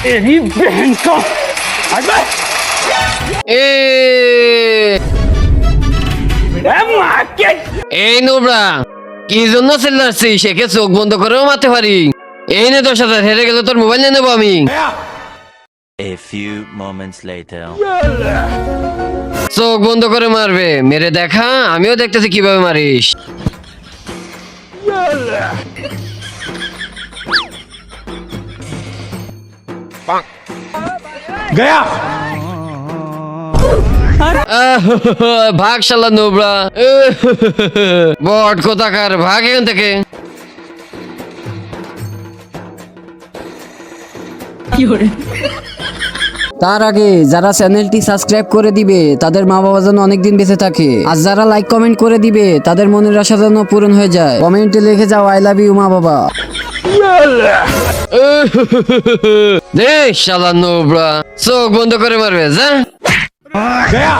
तेरी बहन का এই নোবরা কি জন্য চিল্লাচ্ছিস? সেকে চোখ বন্ধ করেও মারতে পারি। এই নে 10,000, হেরে গেলে তোর মোবাইল নিয়ে নেবো আমি। A few moments later. চোখ বন্ধ করে মারবে, মেরে দেখা, আমিও দেখতেছি কিভাবে মারিস। गया ভাগ শালা নোবরা, বট কোথাকার, ভাগ এখান থেকে। তার আগে যারা চ্যানেলটি সাবস্ক্রাইব করে দিবে তাদের মা বাবা যেন অনেকদিন বেঁচে থাকে, আর যারা লাইক কমেন্ট করে দিবে তাদের মনের আশা যেন পূরণ হয়ে যায়। কমেন্টে লিখে যাও আই লাভ ইউ মা বাবা। দে শালা নোবরা, চোখ বন্ধ করে মারবে যা। गया